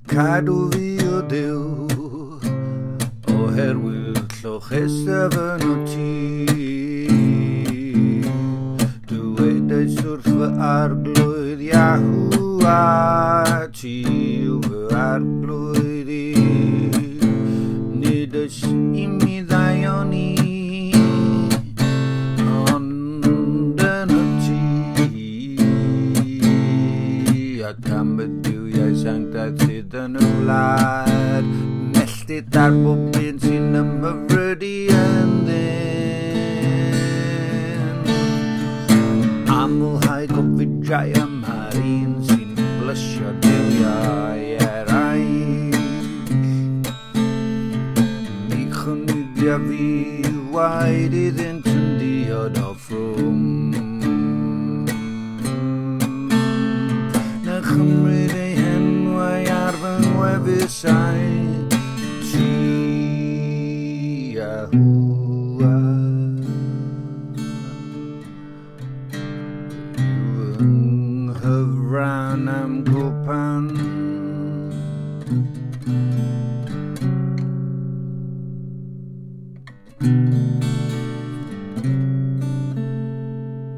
Cadw fi o Duw oherwydd lloches dyfyn o ti. Dywedais wrth fy arglwydd Yahuah, ti yw fy arglwydd i. Nid oes i mi ddaion i, ond yno ti. Ac am y Duwiau sanctaidd sydd yn y wlad, melltid ar bob un sy'n ymhyfrydu yndyn. Amlhau gofidau yma'r un sy'n blysio Duwiau eraill. Mi chynnidia fi waed iddynt yn diod o ffrwm. Na chymryd ei henwau ar fy ngwefusau, ti Yahuah. Yw nghyfran am gwpan,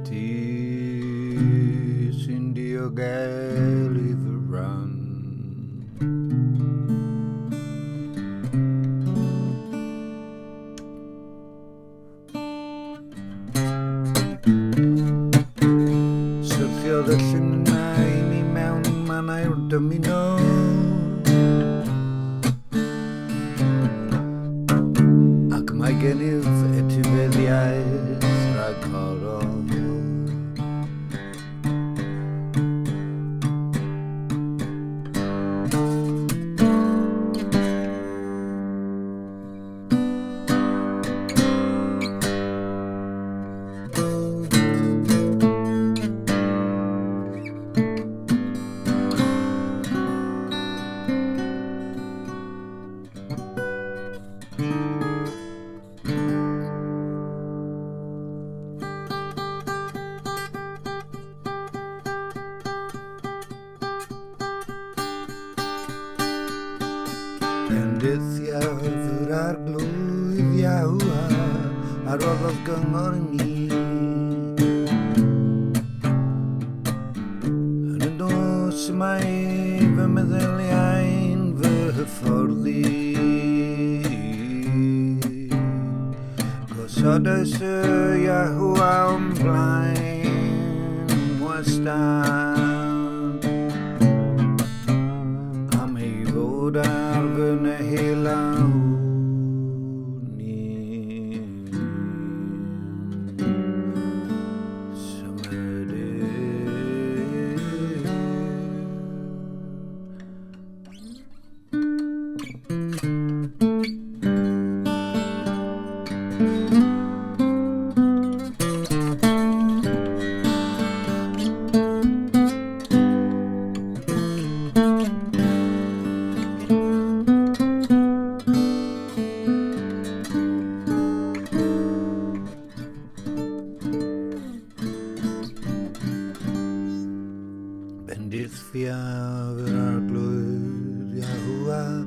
ti sy'n diogel i fy ran. Syrthiodd y lluniau mi mewn manau'r dymuno, ac mae gennyf etifeddiaeth rhagorol. Bendithiaf yr arglwydd Yahuah a roddodd gyngor i mi. Yn y nos mae fy meddyliau'n fy hyfforddi. Gosodais y Yahuah o'n blaen wastad, am ei fod ar fy nehelaw ni. Bendithiaf yr arglwydd Yahuah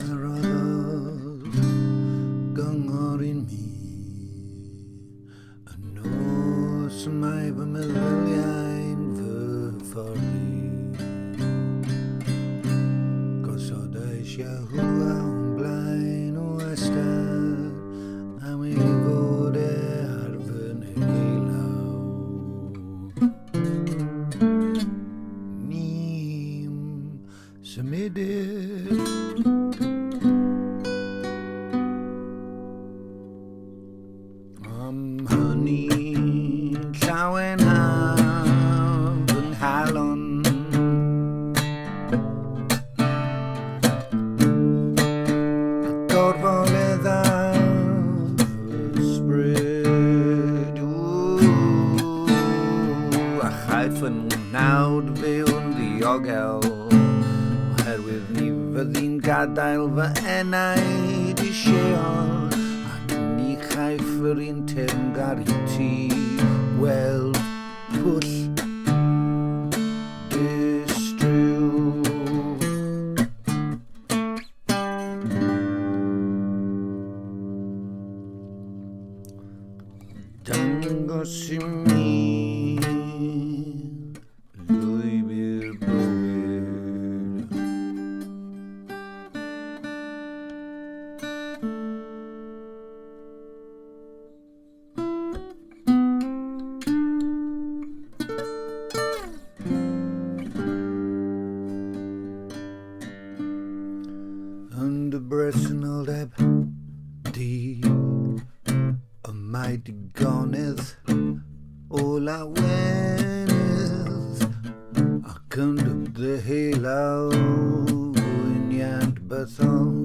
a roddodd gyngor i mi. Y nos mae fy meddyliau'n fy hyfforddi. Gosodais Yahuah o'n blaen o wastad, am ei fod ar fy nehelaw. Symudydd am hynny llawen haf yng nghalon, a gorfoleddaf ysbryd, a chaiff yn nawd fyw'n ddiogel, oherwydd ni fyddi'n gadael fy enaid i lleol, ac ni chaiff yr un teyrngar i ti weld pwll Goshimi Louisville Boyd. Under breast and all that deep mighty goneth, all I went is I come to the halo in Yant Bathon.